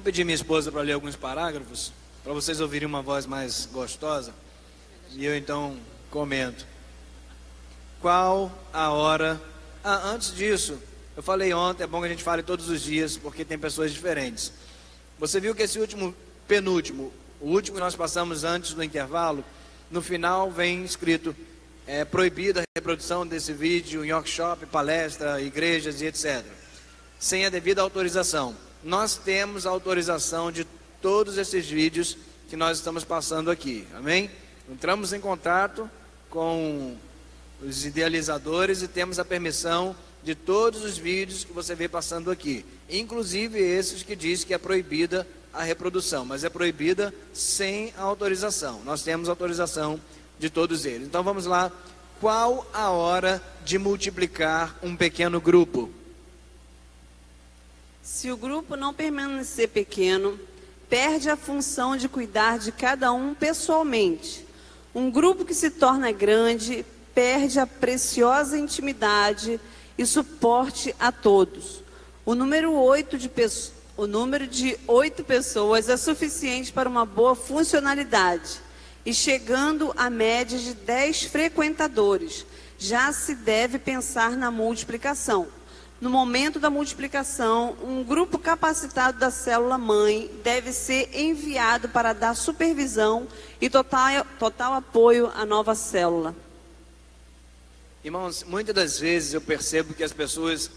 vou pedir minha esposa para ler alguns parágrafos, para vocês ouvirem uma voz mais gostosa, e eu então comento. Qual a hora... antes disso, eu falei ontem, é bom que a gente fale todos os dias, porque tem pessoas diferentes. Você viu que esse penúltimo, o último que nós passamos antes do intervalo, no final vem escrito, proibida a reprodução desse vídeo em workshop, palestra, igrejas e etc. Sem a devida autorização. Nós temos a autorização de todos esses vídeos que nós estamos passando aqui, amém? Entramos em contato com os idealizadores e temos a permissão de todos os vídeos que você vê passando aqui, inclusive esses que diz que é proibida a reprodução, mas é proibida sem autorização. Nós temos autorização de todos eles. Então vamos lá. Qual a hora de multiplicar um pequeno grupo? Se o grupo não permanecer pequeno, perde a função de cuidar de cada um pessoalmente. Um grupo que se torna grande perde a preciosa intimidade e suporte a todos. O número de 8 pessoas é suficiente para uma boa funcionalidade. E chegando à média de 10 frequentadores, já se deve pensar na multiplicação. No momento da multiplicação, um grupo capacitado da célula-mãe deve ser enviado para dar supervisão e total apoio à nova célula. Irmãos, muitas das vezes eu percebo que as pessoas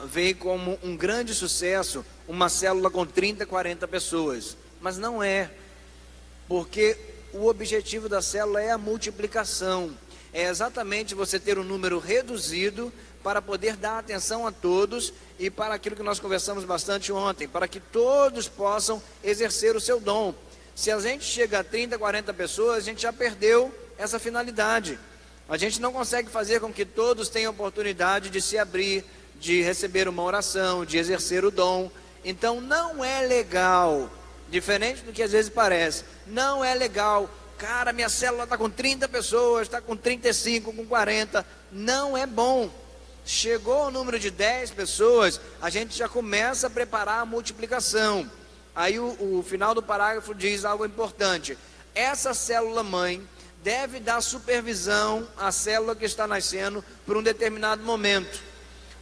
veem como um grande sucesso uma célula com 30, 40 pessoas, mas não é, porque o objetivo da célula é a multiplicação, é exatamente você ter um número reduzido para poder dar atenção a todos e para aquilo que nós conversamos bastante ontem, para que todos possam exercer o seu dom. Se a gente chega a 30, 40 pessoas, a gente já perdeu essa finalidade. A gente não consegue fazer com que todos tenham oportunidade de se abrir, de receber uma oração, de exercer o dom. Então não é legal, diferente do que às vezes parece, não é legal. Cara, minha célula está com 30 pessoas, está com 35, com 40, não é bom. Chegou ao número de 10 pessoas, a gente já começa a preparar a multiplicação. Aí o final do parágrafo diz algo importante. Essa célula-mãe deve dar supervisão à célula que está nascendo por um determinado momento.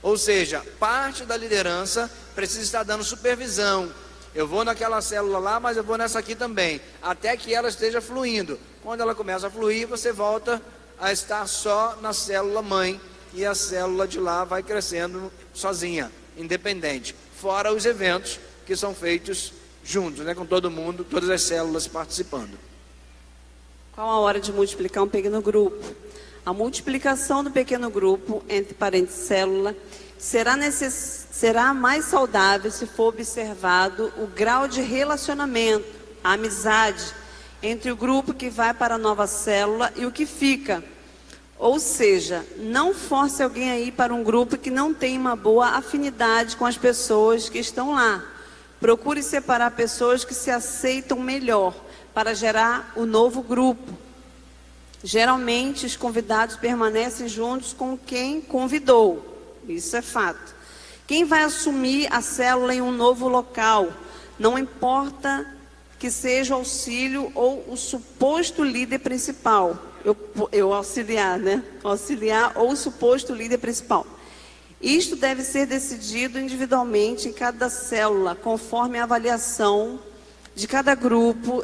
Ou seja, parte da liderança precisa estar dando supervisão. Eu vou naquela célula lá, mas eu vou nessa aqui também, até que ela esteja fluindo. Quando ela começa a fluir, você volta a estar só na célula-mãe. E a célula de lá vai crescendo sozinha, independente. Fora os eventos que são feitos juntos, né, com todo mundo, todas as células participando. Qual a hora de multiplicar um pequeno grupo? A multiplicação do pequeno grupo, entre parênteses célula, será mais saudável se for observado o grau de relacionamento, a amizade, entre o grupo que vai para a nova célula e o que fica. Ou seja, não force alguém a ir para um grupo que não tem uma boa afinidade com as pessoas que estão lá. Procure separar pessoas que se aceitam melhor para gerar o novo grupo. Geralmente, os convidados permanecem juntos com quem convidou. Isso é fato. Quem vai assumir a célula em um novo local, não importa que seja o auxílio ou o suposto líder principal. Eu auxiliar, né? Auxiliar ou o suposto líder principal. Isto deve ser decidido individualmente em cada célula, conforme a avaliação de cada grupo,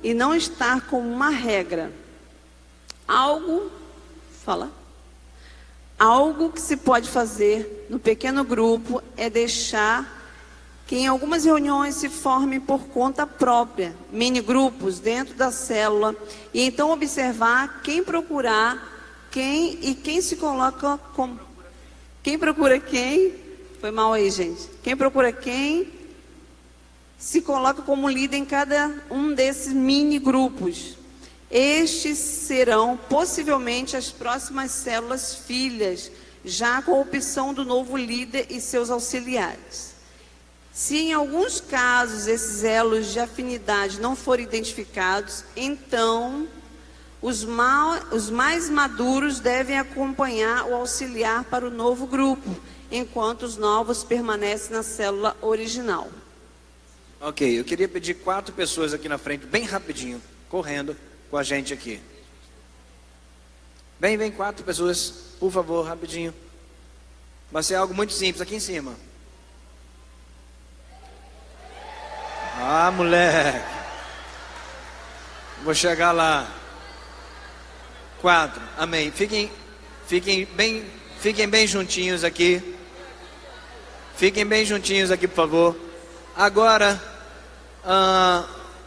e não estar como uma regra. Algo que se pode fazer no pequeno grupo é deixar que em algumas reuniões se formem por conta própria, mini grupos dentro da célula, e então observar quem procurar quem e quem se coloca como... Quem procura quem... Foi mal aí, gente. Quem procura quem se coloca como líder em cada um desses mini grupos. Estes serão possivelmente as próximas células filhas, já com a opção do novo líder e seus auxiliares. Se em alguns casos esses elos de afinidade não forem identificados, então Os mais maduros devem acompanhar ou auxiliar para o novo grupo, enquanto os novos permanecem na célula original. Ok, eu queria pedir 4 pessoas aqui na frente, bem rapidinho, correndo com a gente aqui. Vem 4 pessoas, por favor, rapidinho. Vai ser algo muito simples, aqui em cima. Ah, moleque. Vou chegar lá. 4, amém. Fiquem bem juntinhos aqui. Fiquem bem juntinhos aqui, por favor. Agora,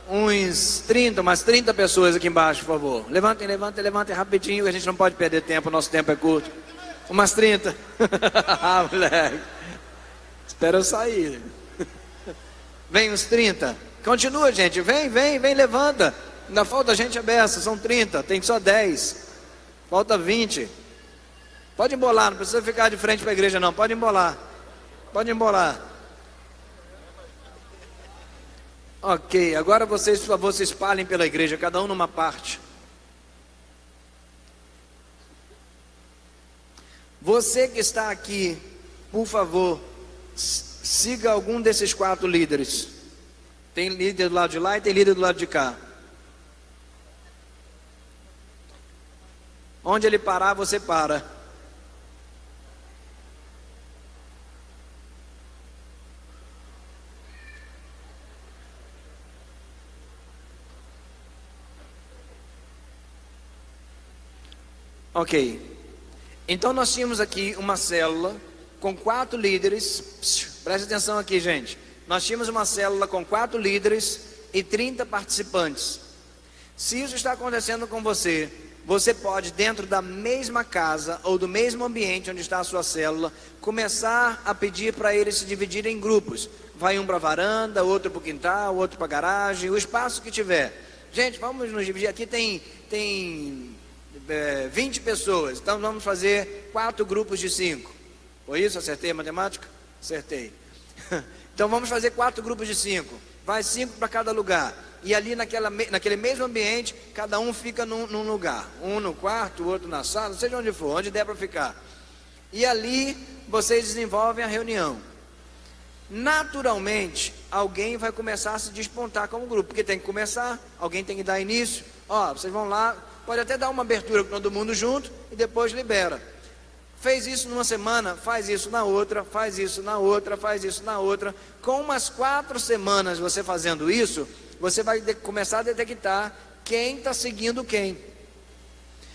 umas 30 pessoas aqui embaixo, por favor. Levantem rapidinho, a gente não pode perder tempo, nosso tempo é curto. Umas 30. Ah, moleque. Espera eu sair. Vem uns 30. Continua, gente. Vem, levanta. Ainda falta gente aberta, são 30, tem só 10. Falta 20. Pode embolar, não precisa ficar de frente para a igreja não, pode embolar. Ok, agora vocês, por favor, se espalhem pela igreja, cada um numa parte. Você que está aqui, por favor, siga algum desses 4 líderes. Tem líder do lado de lá e tem líder do lado de cá. Onde ele parar, você para. Ok. Então nós tínhamos aqui uma célula com 4 líderes. Preste atenção aqui, gente. Nós tínhamos uma célula com 4 líderes e 30 participantes. Se isso está acontecendo com você, você pode, dentro da mesma casa ou do mesmo ambiente onde está a sua célula, começar a pedir para eles se dividirem em grupos. Vai um para a varanda, outro para o quintal, outro para a garagem, o espaço que tiver. Gente, vamos nos dividir. Aqui tem 20 pessoas, então vamos fazer 4 grupos de 5. Foi isso? Acertei a matemática? Acertei. Então vamos fazer 4 grupos de 5. Vai 5 para cada lugar. E ali naquele mesmo ambiente, cada um fica num lugar. Um no quarto, o outro na sala, seja onde for, onde der para ficar. E ali vocês desenvolvem a reunião. Naturalmente, alguém vai começar a se despontar como grupo, porque tem que começar, alguém tem que dar início. Ó, vocês vão lá, pode até dar uma abertura com todo mundo junto e depois libera. Fez isso numa semana, faz isso na outra, faz isso na outra, faz isso na outra. Com umas 4 semanas você fazendo isso, você vai começar a detectar quem está seguindo quem.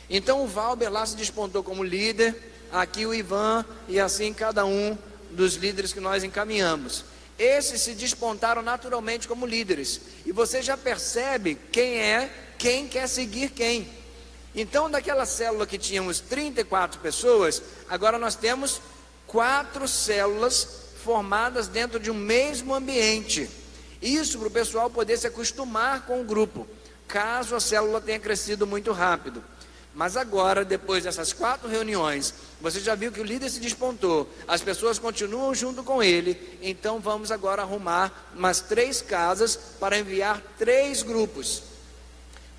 Então o Valber lá se despontou como líder, aqui o Ivan, e assim cada um dos líderes que nós encaminhamos. Esses se despontaram naturalmente como líderes. E você já percebe quem quer seguir quem. Então daquela célula que tínhamos 34 pessoas, agora nós temos 4 células formadas dentro de um mesmo ambiente. Isso para o pessoal poder se acostumar com o grupo, caso a célula tenha crescido muito rápido. Mas agora, depois dessas 4 reuniões, você já viu que o líder se despontou, as pessoas continuam junto com ele, então vamos agora arrumar umas 3 casas para enviar 3 grupos.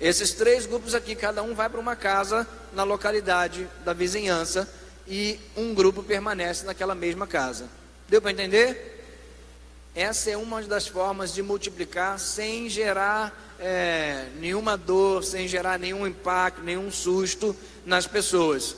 Esses 3 grupos aqui, cada um vai para uma casa na localidade da vizinhança e um grupo permanece naquela mesma casa. Deu para entender? Essa é uma das formas de multiplicar sem gerar nenhuma dor, sem gerar nenhum impacto, nenhum susto nas pessoas.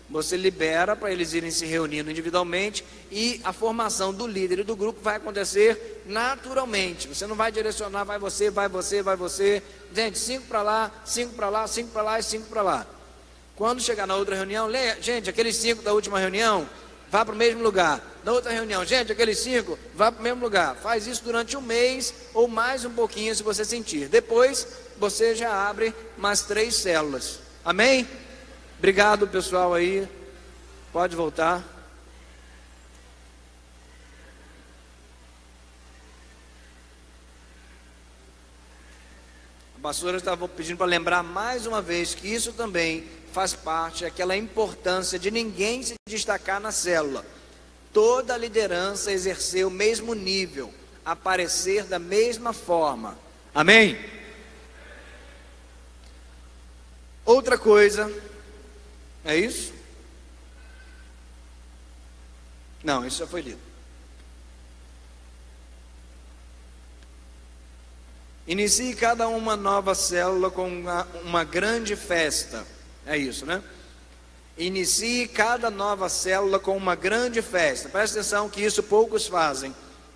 Você libera para eles irem se reunindo individualmente e a formação do líder e do grupo vai acontecer naturalmente. Você não vai direcionar, vai você, vai você, vai você. Gente, 5 para lá, 5 para lá, 5 para lá e 5 para lá. Quando chegar na outra reunião, gente, aqueles 5 da última reunião, vá para o mesmo lugar. Na outra reunião, gente, aqueles 5, vá para o mesmo lugar. Faz isso durante um mês ou mais um pouquinho se você sentir. Depois, você já abre mais 3 células. Amém? Obrigado, pessoal aí. Pode voltar. A pastora estava pedindo para lembrar mais uma vez que isso também faz parte daquela importância de ninguém se destacar na célula. Toda a liderança exercer o mesmo nível, aparecer da mesma forma. Amém? Outra coisa, é isso? Não, isso já foi lido. Inicie cada uma nova célula com uma grande festa. É isso, né? Inicie cada nova célula com uma grande festa. Presta atenção que isso poucos fazem.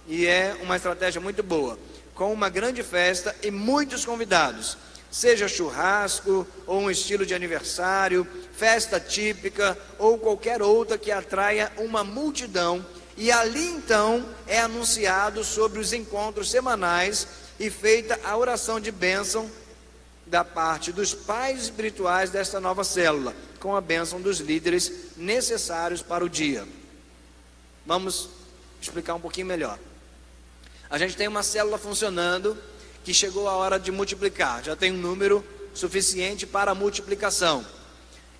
E é uma estratégia muito boa. Com uma grande festa e muitos convidados. Seja churrasco, ou um estilo de aniversário, festa típica, ou qualquer outra que atraia uma multidão. E ali então é anunciado sobre os encontros semanais e feita a oração de bênção da parte dos pais espirituais desta nova célula, com a bênção dos líderes necessários para o dia. Vamos explicar um pouquinho melhor. A gente tem uma célula funcionando, que chegou a hora de multiplicar, já tem um número suficiente para a multiplicação.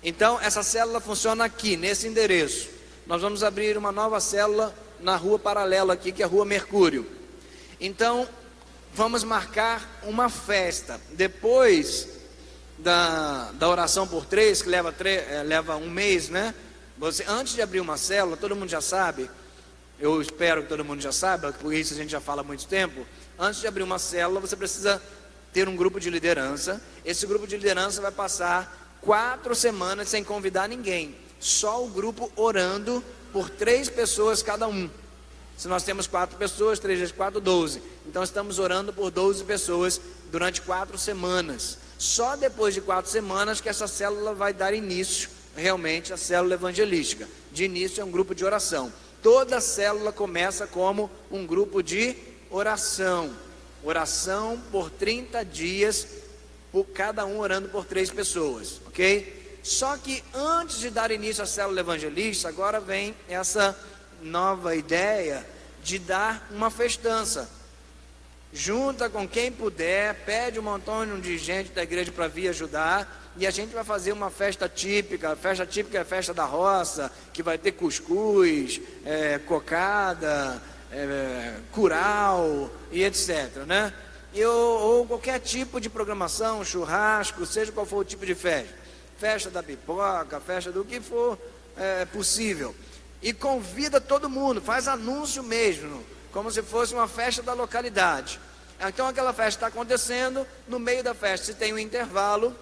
Então essa célula funciona aqui, nesse endereço. Nós vamos abrir uma nova célula na rua paralela aqui, que é a Rua Mercúrio. Então vamos marcar uma festa, depois da oração por 3, que leva um mês, né? Antes de abrir uma célula, todo mundo já sabe, eu espero que todo mundo já saiba, por isso a gente já fala há muito tempo. Antes de abrir uma célula, você precisa ter um grupo de liderança. Esse grupo de liderança vai passar 4 semanas sem convidar ninguém, só o grupo orando por 3 pessoas cada um. Se nós temos 4 pessoas, 3 vezes 4, 12. Então estamos orando por 12 pessoas durante 4 semanas. Só depois de 4 semanas que essa célula vai dar início, realmente, a célula evangelística. De início é um grupo de oração. Toda célula começa como um grupo de oração. Oração por 30 dias, por cada um orando por 3 pessoas, ok? Só que antes de dar início à célula evangelista, agora vem essa nova ideia de dar uma festança. Junta com quem puder, pede um montão de gente da igreja para vir ajudar, e a gente vai fazer uma festa típica. A festa típica é a festa da roça, que vai ter cuscuz, cocada, curau e etc, né? Ou qualquer tipo de programação, churrasco, seja qual for o tipo de festa. Festa da pipoca, festa do que for possível. E convida todo mundo, faz anúncio mesmo, como se fosse uma festa da localidade. Então aquela festa está acontecendo, no meio da festa, se tem um intervalo,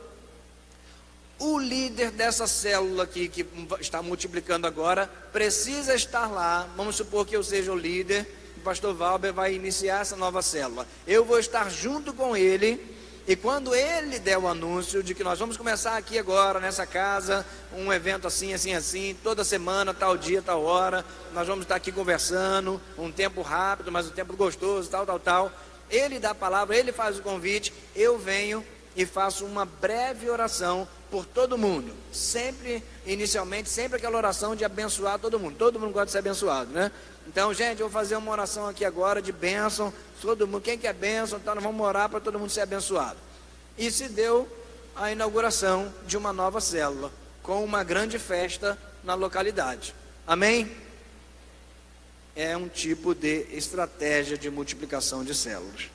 o líder dessa célula aqui, que está multiplicando agora, precisa estar lá. Vamos supor que eu seja o líder, o pastor Valber vai iniciar essa nova célula. Eu vou estar junto com ele, e quando ele der o anúncio de que nós vamos começar aqui agora, nessa casa, um evento assim, assim, assim, toda semana, tal dia, tal hora, nós vamos estar aqui conversando, um tempo rápido, mas um tempo gostoso, tal. Ele dá a palavra, ele faz o convite, eu venho e faço uma breve oração por todo mundo. Sempre, inicialmente, sempre aquela oração de abençoar todo mundo. Todo mundo gosta de ser abençoado, né? Então, gente, eu vou fazer uma oração aqui agora de bênção. Todo mundo, quem quer bênção, então nós vamos orar para todo mundo ser abençoado. E se deu a inauguração de uma nova célula, com uma grande festa na localidade. Amém? É um tipo de estratégia de multiplicação de células.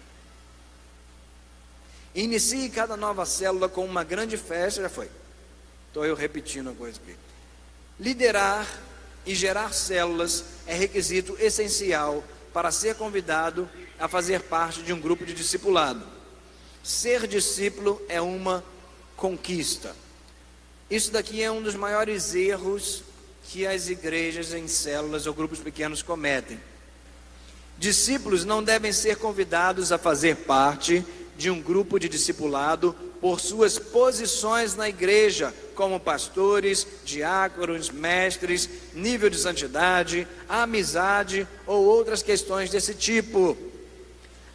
Inicie cada nova célula com uma grande festa. Já foi. Estou eu repetindo a coisa aqui. Liderar e gerar células é requisito essencial para ser convidado a fazer parte de um grupo de discipulado. Ser discípulo é uma conquista. Isso daqui é um dos maiores erros que as igrejas em células ou grupos pequenos cometem. Discípulos não devem ser convidados a fazer parte de um grupo de discipulado por suas posições na igreja, como pastores, diáconos, mestres, nível de santidade, amizade ou outras questões desse tipo.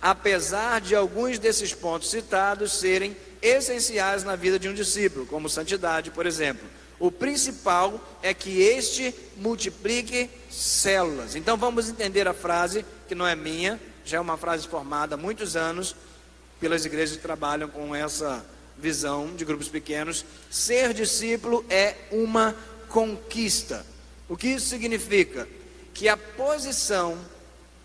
Apesar de alguns desses pontos citados serem essenciais na vida de um discípulo, como santidade, por exemplo, o principal é que este multiplique células. Então vamos entender a frase, que não é minha, já é uma frase formada há muitos anos pelas igrejas que trabalham com essa visão de grupos pequenos. Ser discípulo é uma conquista. O que isso significa? Que a posição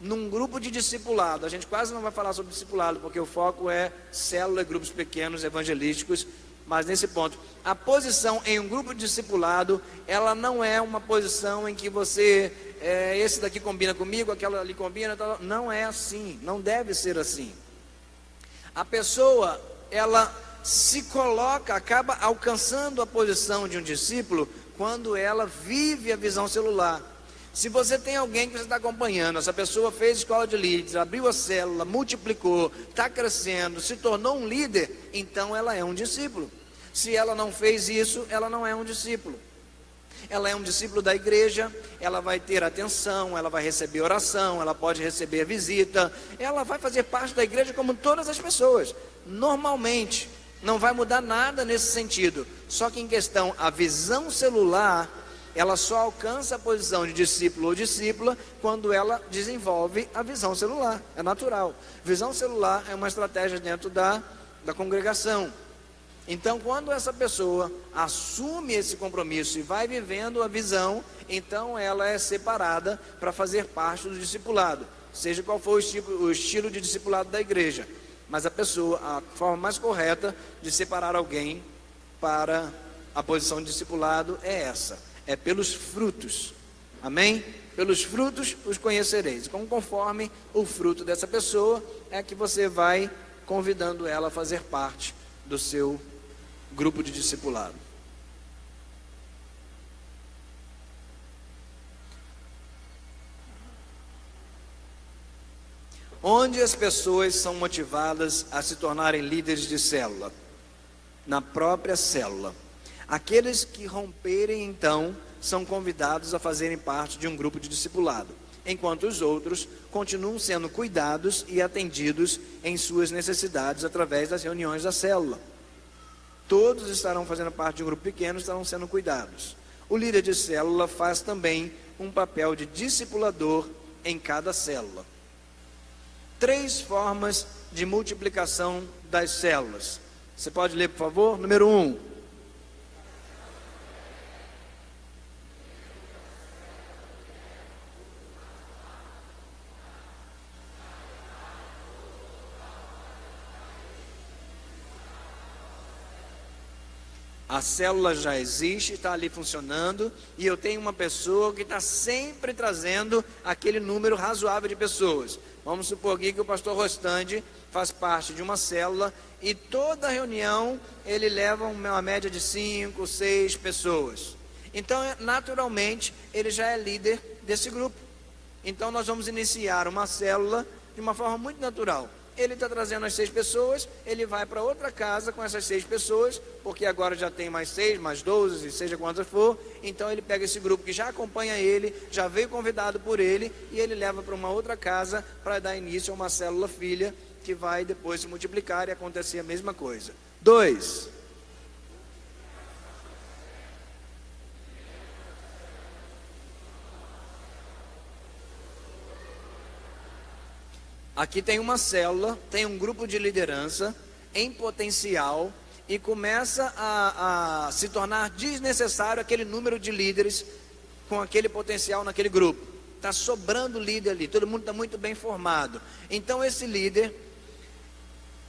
num grupo de discipulado, a gente quase não vai falar sobre discipulado, porque o foco é célula e grupos pequenos evangelísticos, mais nesse ponto. A posição em um grupo de discipulado, ela não é uma posição em que você, esse daqui combina comigo, aquela ali combina, não é assim, não deve ser assim. A pessoa, ela se coloca, acaba alcançando a posição de um discípulo quando ela vive a visão celular. Se você tem alguém que você está acompanhando, essa pessoa fez escola de líderes, abriu a célula, multiplicou, está crescendo, se tornou um líder, então ela é um discípulo. Se ela não fez isso, ela não é um discípulo. Ela é um discípulo da igreja, ela vai ter atenção, ela vai receber oração, ela pode receber visita, ela vai fazer parte da igreja como todas as pessoas, normalmente. Não vai mudar nada nesse sentido. Só que em questão, a visão celular, ela só alcança a posição de discípulo ou discípula quando ela desenvolve a visão celular. É natural. Visão celular é uma estratégia dentro da congregação. Então, quando essa pessoa assume esse compromisso e vai vivendo a visão, então ela é separada para fazer parte do discipulado, seja qual for o estilo de discipulado da igreja. Mas a forma mais correta de separar alguém para a posição de discipulado é essa, é pelos frutos. Amém? Pelos frutos os conhecereis. Conforme o fruto dessa pessoa é que você vai convidando ela a fazer parte do seu grupo de discipulado. Onde as pessoas são motivadas a se tornarem líderes de célula? Na própria célula. Aqueles que romperem, então, são convidados a fazerem parte de um grupo de discipulado, enquanto os outros continuam sendo cuidados e atendidos em suas necessidades através das reuniões da célula. Todos estarão fazendo parte de um grupo pequeno, estarão sendo cuidados. O líder de célula faz também um papel de discipulador em cada célula. 3 formas de multiplicação das células. Você pode ler, por favor? Número 1. A célula já existe, está ali funcionando, e eu tenho uma pessoa que está sempre trazendo aquele número razoável de pessoas. Vamos supor aqui que o pastor Rostandi faz parte de uma célula, e toda reunião ele leva uma média de 5, 6 pessoas. Então, naturalmente, ele já é líder desse grupo. Então, nós vamos iniciar uma célula de uma forma muito natural. Ele está trazendo as 6 pessoas, ele vai para outra casa com essas 6 pessoas, porque agora já tem mais 6, mais 12, seja quantas for. Então ele pega esse grupo que já acompanha ele, já veio convidado por ele, e ele leva para uma outra casa para dar início a uma célula filha, que vai depois se multiplicar e acontecer a mesma coisa. 2. Aqui tem uma célula, tem um grupo de liderança em potencial e começa a se tornar desnecessário aquele número de líderes com aquele potencial naquele grupo. Está sobrando líder ali, todo mundo está muito bem formado. Então esse líder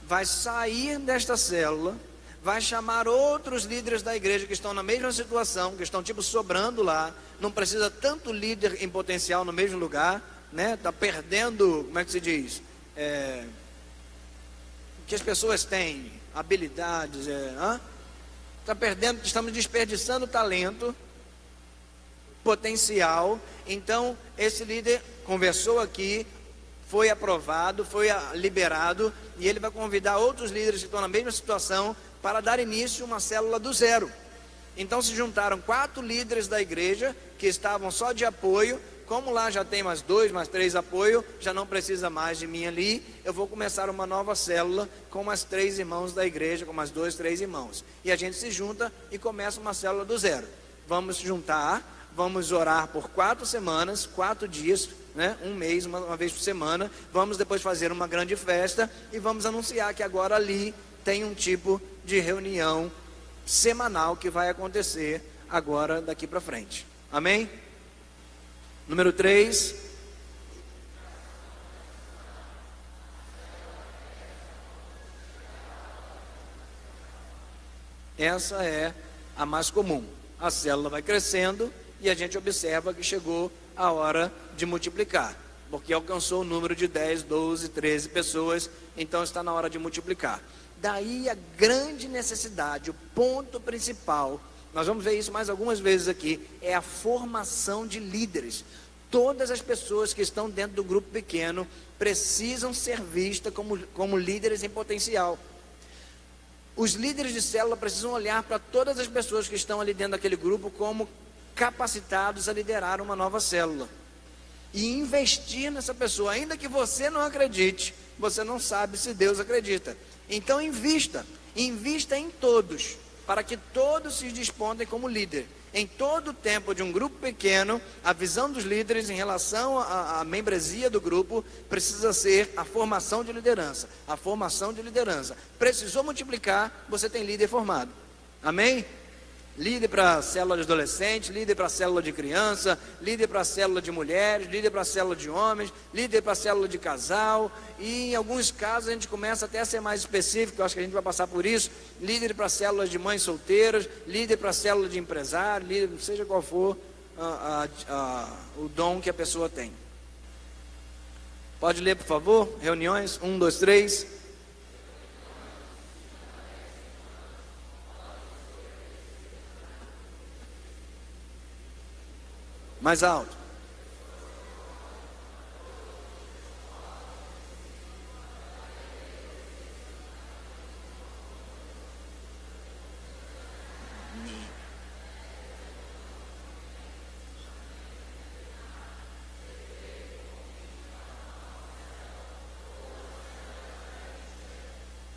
vai sair desta célula, vai chamar outros líderes da igreja que estão na mesma situação, que estão tipo sobrando lá, não precisa tanto líder em potencial no mesmo lugar, né? Está perdendo, como é que se diz? O que as pessoas têm, habilidades, está perdendo, estamos desperdiçando talento, potencial. Então esse líder conversou aqui, foi aprovado, foi liberado, e ele vai convidar outros líderes que estão na mesma situação para dar início a uma célula do zero. Então se juntaram 4 líderes da igreja que estavam só de apoio. Como lá já tem mais 2, mais 3 apoio, já não precisa mais de mim ali, eu vou começar uma nova célula com mais 3 irmãos da igreja, com mais 2, 3 irmãos. E a gente se junta e começa uma célula do zero. Vamos se juntar, vamos orar por 4 semanas, 4 dias, né? Um mês, uma vez por semana. Vamos depois fazer uma grande festa e vamos anunciar que agora ali tem um tipo de reunião semanal que vai acontecer agora daqui para frente. Amém? Número 3. Essa é a mais comum. A célula vai crescendo e a gente observa que chegou a hora de multiplicar, porque alcançou o número de 10, 12, 13 pessoas, então está na hora de multiplicar. Daí a grande necessidade, o ponto principal, nós vamos ver isso mais algumas vezes aqui, é a formação de líderes. Todas as pessoas que estão dentro do grupo pequeno precisam ser vistas como líderes em potencial. Os líderes de célula precisam olhar para todas as pessoas que estão ali dentro daquele grupo como capacitados a liderar uma nova célula. E investir nessa pessoa, ainda que você não acredite, você não sabe se Deus acredita. Então invista em todos, para que todos se despontem como líder. Em todo o tempo de um grupo pequeno, a visão dos líderes em relação à membresia do grupo precisa ser a formação de liderança. A formação de liderança. Precisou multiplicar, você tem líder formado. Amém? Líder para a célula de adolescentes, líder para a célula de criança, líder para a célula de mulheres, líder para a célula de homens, líder para a célula de casal, e em alguns casos a gente começa até a ser mais específico, eu acho que a gente vai passar por isso, líder para a célula de mães solteiras, líder para a célula de empresário, líder, seja qual for o dom que a pessoa tem. Pode ler, por favor? Reuniões, 1, 2, 3... Mais alto.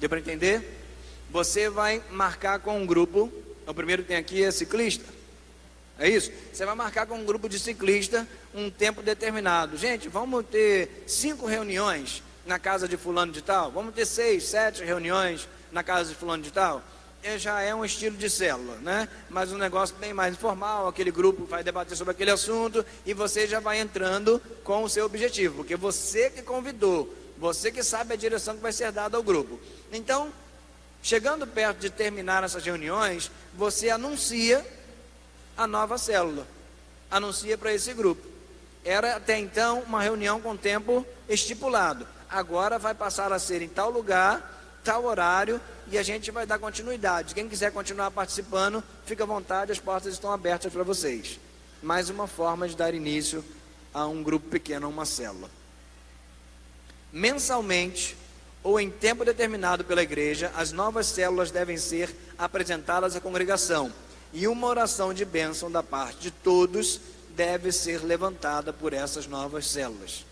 Deu para entender? Você vai marcar com um grupo. O primeiro que tem aqui é ciclista. É isso? Você vai marcar com um grupo de ciclistas um tempo determinado. Gente, vamos ter 5 reuniões na casa de fulano de tal. Vamos ter 6, 7 reuniões na casa de fulano de tal. Já é um estilo de célula, né? Mas um negócio bem mais informal. Aquele grupo vai debater sobre aquele assunto e você já vai entrando com o seu objetivo, porque você que convidou, você que sabe a direção que vai ser dada ao grupo. Então, chegando perto de terminar essas reuniões, você anuncia a nova célula, anuncia para esse grupo. Era até então uma reunião com tempo estipulado, agora vai passar a ser em tal lugar, tal horário, e a gente vai dar continuidade. Quem quiser continuar participando, fica à vontade, as portas estão abertas para vocês. Mais uma forma de dar início a um grupo pequeno, a uma célula. Mensalmente, ou em tempo determinado pela igreja, as novas células devem ser apresentadas à congregação, e uma oração de bênção da parte de todos deve ser levantada por essas novas células.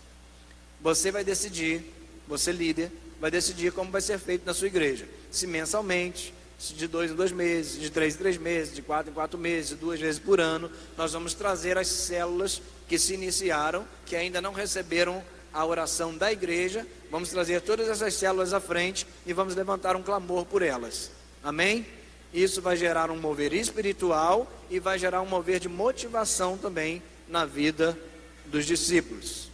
Você vai decidir, você líder, vai decidir como vai ser feito na sua igreja. Se mensalmente, se de 2 em 2 meses, de 3 em 3 meses, de 4 em 4 meses, de 2 vezes por ano. Nós vamos trazer as células que se iniciaram, que ainda não receberam a oração da igreja. Vamos trazer todas essas células à frente e vamos levantar um clamor por elas. Amém? Isso vai gerar um mover espiritual e vai gerar um mover de motivação também na vida dos discípulos.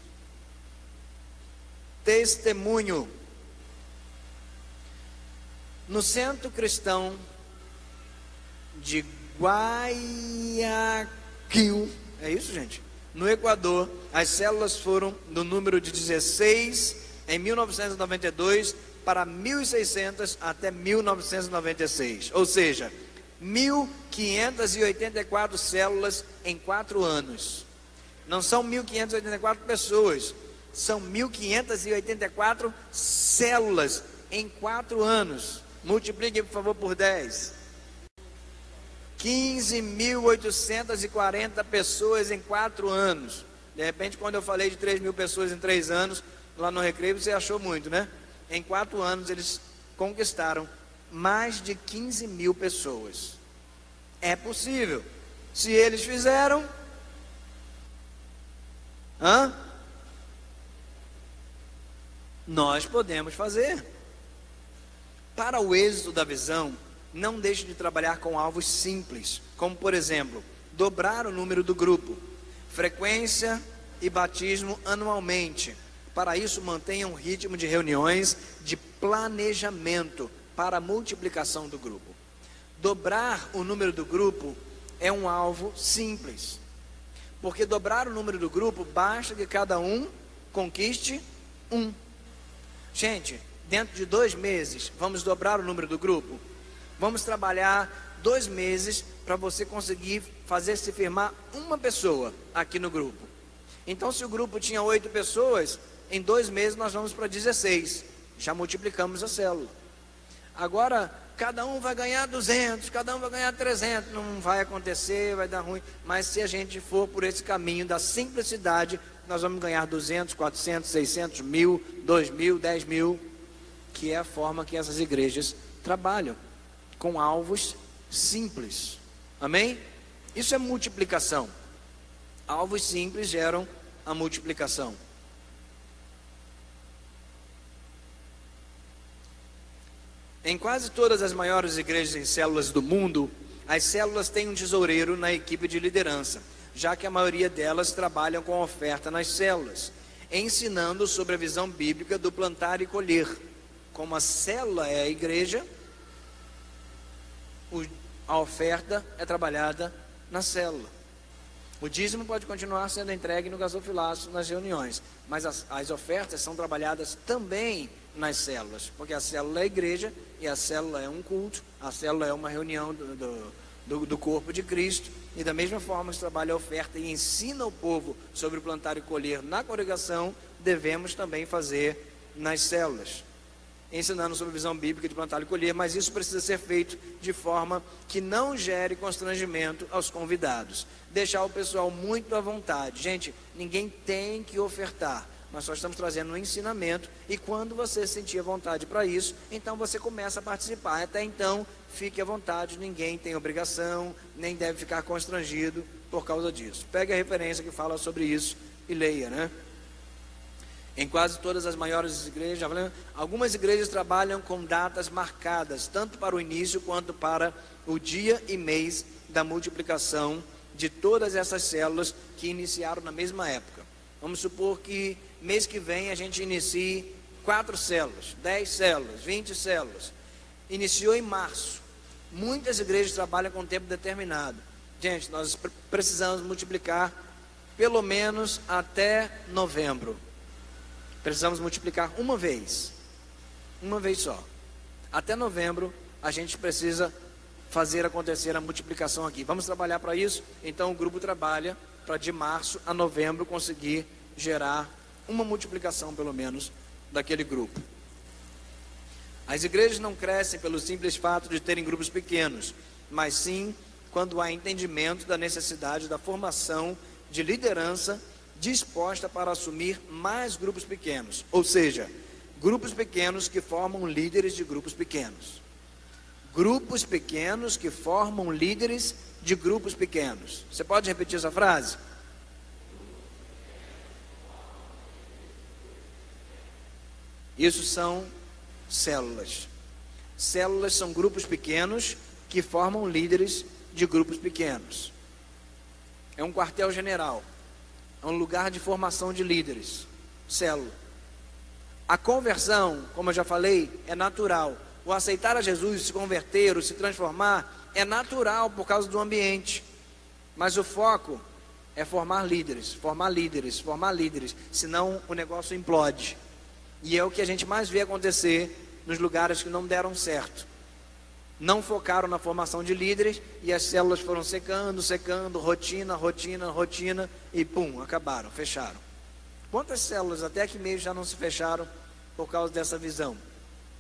Testemunho. No Centro Cristão de Guayaquil, é isso, gente? No Equador, as células foram do número de 16 em 1992 para 1.600 até 1996, ou seja, 1.584 células em 4 anos. Não são 1.584 pessoas, são 1.584 células em 4 anos. Multiplique, por favor, por 10. 15.840 pessoas em 4 anos. De repente, quando eu falei de 3.000 pessoas em 3 anos, lá no Recreio, você achou muito, né? Em 4 anos, eles conquistaram mais de 15.000 pessoas. É possível. Se eles fizeram, nós podemos fazer. Para o êxito da visão, não deixe de trabalhar com alvos simples, como por exemplo, dobrar o número do grupo, frequência e batismo anualmente. Para isso, mantenha um ritmo de reuniões de planejamento para a multiplicação do grupo. Dobrar o número do grupo é um alvo simples, porque dobrar o número do grupo basta que cada um conquiste um. Gente, dentro de 2 meses, vamos dobrar o número do grupo? Vamos trabalhar 2 meses para você conseguir fazer se firmar uma pessoa aqui no grupo. Então, se o grupo tinha 8 pessoas, em 2 meses nós vamos para 16. Já multiplicamos a célula. Agora, cada um vai ganhar 200, cada um vai ganhar 300. Não vai acontecer, vai dar ruim. Mas se a gente for por esse caminho da simplicidade, nós vamos ganhar 200, 400, 600, 1.000, 2.000, 10.000, que é a forma que essas igrejas trabalham, com alvos simples. Amém? Isso é multiplicação. Alvos simples geram a multiplicação. Em quase todas as maiores igrejas em células do mundo, as células têm um tesoureiro na equipe de liderança, já que a maioria delas trabalham com oferta nas células, ensinando sobre a visão bíblica do plantar e colher. Como a célula é a igreja, a oferta é trabalhada na célula. O dízimo pode continuar sendo entregue no gasofilaço nas reuniões, mas as ofertas são trabalhadas também nas células, porque a célula é a igreja e a célula é um culto, a célula é uma reunião do corpo de Cristo, e da mesma forma que se trabalha a oferta e ensina o povo sobre o plantar e colher na congregação, devemos também fazer nas células, ensinando sobre a visão bíblica de plantar e colher, mas isso precisa ser feito de forma que não gere constrangimento aos convidados, deixar o pessoal muito à vontade. Gente, ninguém tem que ofertar, nós só estamos trazendo um ensinamento, e quando você sentir vontade para isso, então você começa a participar. Até então, fique à vontade, ninguém tem obrigação, nem deve ficar constrangido por causa disso. Pegue a referência que fala sobre isso e leia, né? Em quase todas as maiores igrejas, algumas igrejas trabalham com datas marcadas, tanto para o início quanto para o dia e mês da multiplicação de todas essas células que iniciaram na mesma época. Vamos supor que mês que vem a gente inicie 4 células, 10 células, 20 células. Iniciou em março. Muitas igrejas trabalham com tempo determinado. Gente, nós precisamos multiplicar pelo menos até novembro. Precisamos multiplicar uma vez só. Até novembro a gente precisa fazer acontecer a multiplicação aqui. Vamos trabalhar para isso? Então o grupo trabalha para de março a novembro conseguir gerar uma multiplicação pelo menos daquele grupo. As igrejas não crescem pelo simples fato de terem grupos pequenos, mas sim quando há entendimento da necessidade da formação de liderança disposta para assumir mais grupos pequenos, ou seja, grupos pequenos que formam líderes de grupos pequenos. Grupos pequenos que formam líderes de grupos pequenos. Você pode repetir essa frase? Isso são células. Células são grupos pequenos que formam líderes de grupos pequenos. É um quartel-general. É um lugar de formação de líderes. Célula. A conversão, como eu já falei, é natural. O aceitar a Jesus, se converter, ou se transformar, é natural por causa do ambiente. Mas o foco é formar líderes, formar líderes, formar líderes. Senão o negócio implode. E é o que a gente mais vê acontecer nos lugares que não deram certo. Não focaram na formação de líderes e as células foram secando, rotina, e pum, acabaram, fecharam. Quantas células até aqui mesmo já não se fecharam por causa dessa visão?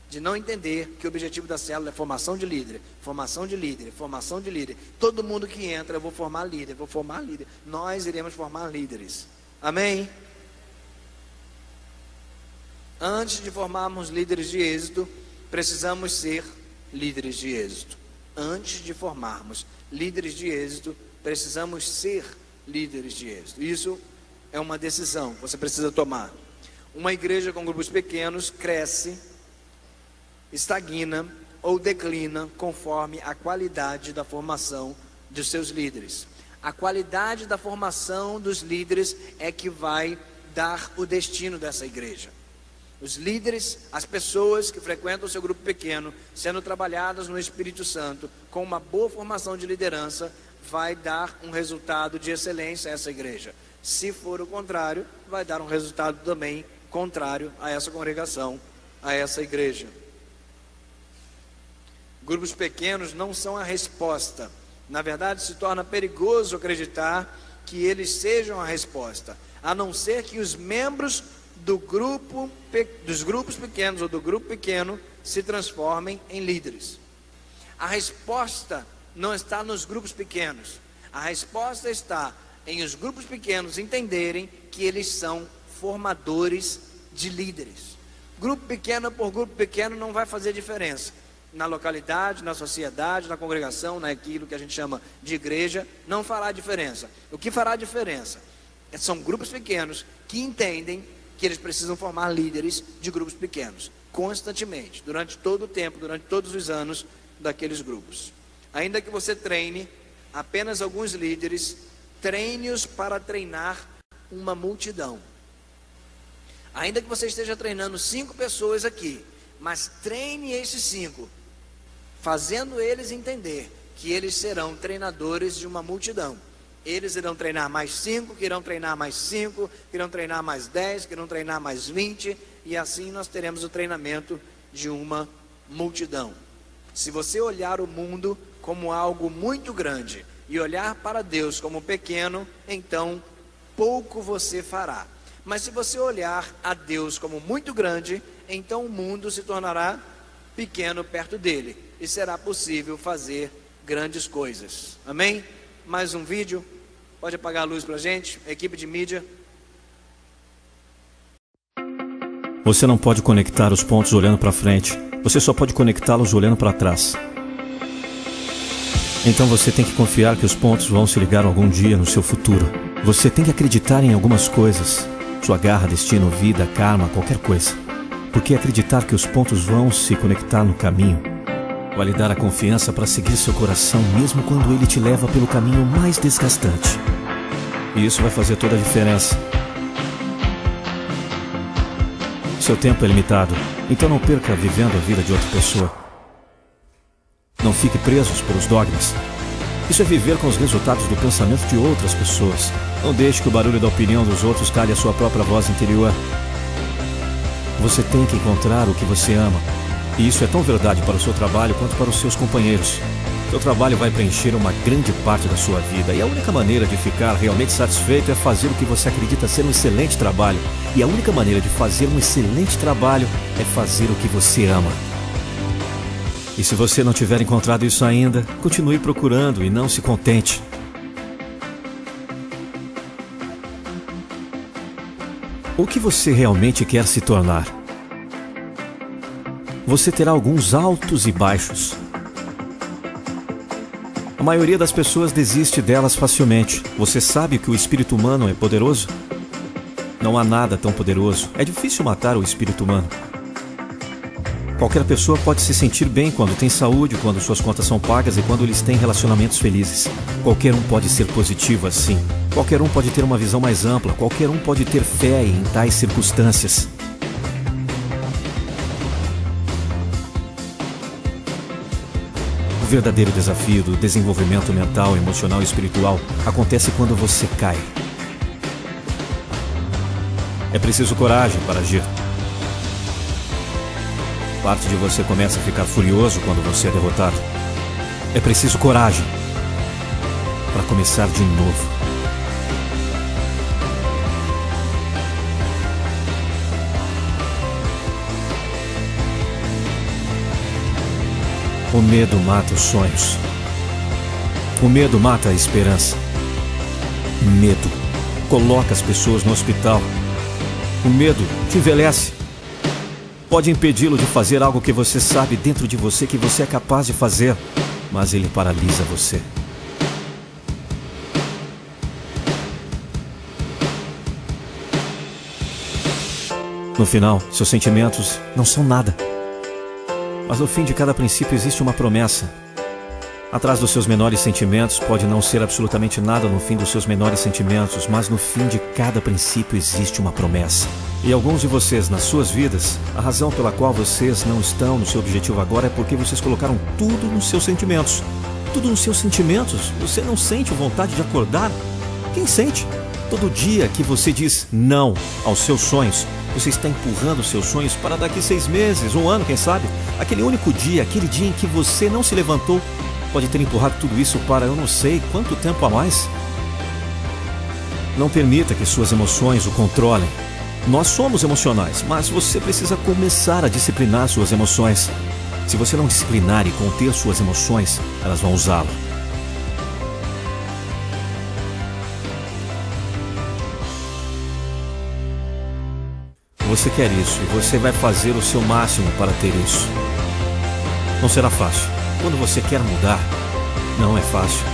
De não entender que o objetivo da célula é formação de líder, formação de líder, formação de líder. Todo mundo que entra, eu vou formar líder, vou formar líder. Nós iremos formar líderes. Amém? Antes de formarmos líderes de êxito, precisamos ser líderes de êxito. Antes de formarmos líderes de êxito, precisamos ser líderes de êxito. Isso é uma decisão que você precisa tomar. Uma igreja com grupos pequenos cresce, estagna ou declina conforme a qualidade da formação dos seus líderes. A qualidade da formação dos líderes é que vai dar o destino dessa igreja. Os líderes, as pessoas que frequentam o seu grupo pequeno, sendo trabalhadas no Espírito Santo, com uma boa formação de liderança, vai dar um resultado de excelência a essa igreja. Se for o contrário, vai dar um resultado também contrário a essa congregação, a essa igreja. Grupos pequenos não são a resposta. Na verdade, se torna perigoso acreditar que eles sejam a resposta, a não ser que os membros dos grupos pequenos ou do grupo pequeno se transformem em líderes. A resposta não está nos grupos pequenos. A resposta está em os grupos pequenos entenderem que eles são formadores de líderes. Grupo pequeno por grupo pequeno não vai fazer diferença. Na localidade, na sociedade, na congregação, naquilo que a gente chama de igreja, não fará diferença. O que fará diferença são grupos pequenos que entendem que eles precisam formar líderes de grupos pequenos, constantemente, durante todo o tempo, durante todos os anos daqueles grupos. Ainda que você treine apenas alguns líderes, treine-os para treinar uma multidão. Ainda que você esteja treinando 5 pessoas aqui, mas treine esses 5, fazendo eles entender que eles serão treinadores de uma multidão. Eles irão treinar mais 5, que irão treinar mais 5, que irão treinar mais 10, que irão treinar mais 20, e assim nós teremos o treinamento de uma multidão. Se você olhar o mundo como algo muito grande e olhar para Deus como pequeno, então pouco você fará. Mas se você olhar a Deus como muito grande, então o mundo se tornará pequeno perto dele e será possível fazer grandes coisas. Amém? Mais um vídeo. Pode apagar a luz para a gente, equipe de mídia. Você não pode conectar os pontos olhando para frente. Você só pode conectá-los olhando para trás. Então você tem que confiar que os pontos vão se ligar algum dia no seu futuro. Você tem que acreditar em algumas coisas. Sua garra, destino, vida, karma, qualquer coisa. Porque acreditar que os pontos vão se conectar no caminho vai lhe dar a confiança para seguir seu coração, mesmo quando ele te leva pelo caminho mais desgastante. E isso vai fazer toda a diferença. Seu tempo é limitado, então não perca vivendo a vida de outra pessoa. Não fique presos pelos dogmas. Isso é viver com os resultados do pensamento de outras pessoas. Não deixe que o barulho da opinião dos outros cale a sua própria voz interior. Você tem que encontrar o que você ama. E isso é tão verdade para o seu trabalho quanto para os seus companheiros. Seu trabalho vai preencher uma grande parte da sua vida. E a única maneira de ficar realmente satisfeito é fazer o que você acredita ser um excelente trabalho. E a única maneira de fazer um excelente trabalho é fazer o que você ama. E se você não tiver encontrado isso ainda, continue procurando e não se contente. O que você realmente quer se tornar? Você terá alguns altos e baixos. A maioria das pessoas desiste delas facilmente. Você sabe que o espírito humano é poderoso? Não há nada tão poderoso. É difícil matar o espírito humano. Qualquer pessoa pode se sentir bem quando tem saúde, quando suas contas são pagas e quando eles têm relacionamentos felizes. Qualquer um pode ser positivo assim. Qualquer um pode ter uma visão mais ampla. Qualquer um pode ter fé em tais circunstâncias. O verdadeiro desafio do desenvolvimento mental, emocional e espiritual acontece quando você cai. É preciso coragem para agir. Parte de você começa a ficar furioso quando você é derrotado. É preciso coragem para começar de novo. O medo mata os sonhos. O medo mata a esperança. Medo coloca as pessoas no hospital. O medo te envelhece. Pode impedi-lo de fazer algo que você sabe dentro de você que você é capaz de fazer, mas ele paralisa você. No final, seus sentimentos não são nada. Mas no fim de cada princípio existe uma promessa. Atrás dos seus menores sentimentos pode não ser absolutamente nada no fim dos seus menores sentimentos, mas no fim de cada princípio existe uma promessa. E alguns de vocês, nas suas vidas, a razão pela qual vocês não estão no seu objetivo agora é porque vocês colocaram tudo nos seus sentimentos. Tudo nos seus sentimentos. Você não sente vontade de acordar? Quem sente? Todo dia que você diz não aos seus sonhos, você está empurrando os seus sonhos para daqui 6 meses, 1 ano, quem sabe? Aquele único dia, aquele dia em que você não se levantou, pode ter empurrado tudo isso para eu não sei quanto tempo a mais. Não permita que suas emoções o controlem. Nós somos emocionais, mas você precisa começar a disciplinar suas emoções. Se você não disciplinar e conter suas emoções, elas vão usá-lo. Você quer isso e você vai fazer o seu máximo para ter isso. Não será fácil. Quando você quer mudar, não é fácil.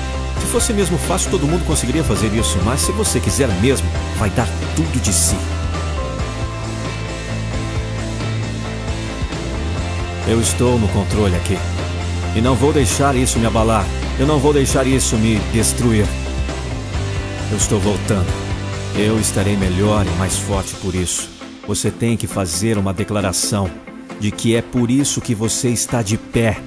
Se fosse mesmo fácil, todo mundo conseguiria fazer isso, mas se você quiser mesmo, vai dar tudo de si. Eu estou no controle aqui. E não vou deixar isso me abalar. Eu não vou deixar isso me destruir. Eu estou voltando. Eu estarei melhor e mais forte por isso. Você tem que fazer uma declaração de que é por isso que você está de pé.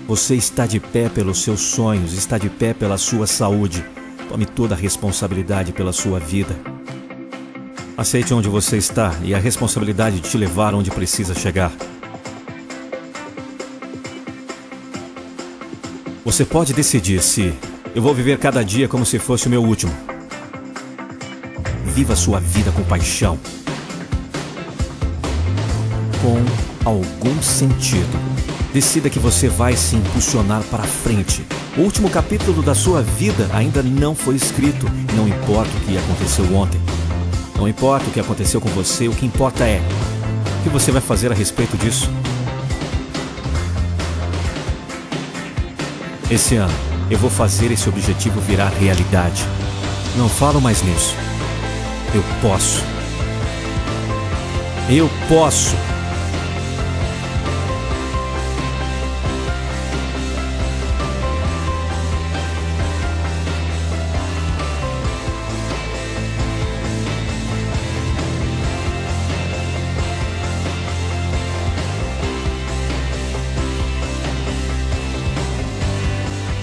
Você está de pé pelos seus sonhos, está de pé pela sua saúde. Tome toda a responsabilidade pela sua vida. Aceite onde você está e a responsabilidade de te levar onde precisa chegar. Você pode decidir se eu vou viver cada dia como se fosse o meu último. Viva a sua vida com paixão. Com algum sentido. Decida que você vai se impulsionar para frente. O último capítulo da sua vida ainda não foi escrito. Não importa o que aconteceu ontem. Não importa o que aconteceu com você. O que importa é o que você vai fazer a respeito disso. Esse ano, eu vou fazer esse objetivo virar realidade. Não falo mais nisso. Eu posso. Eu posso.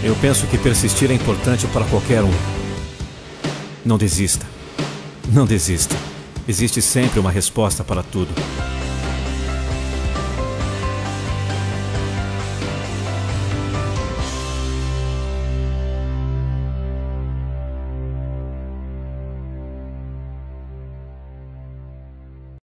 Eu penso que persistir é importante para qualquer um. Não desista. Não desista. Existe sempre uma resposta para tudo.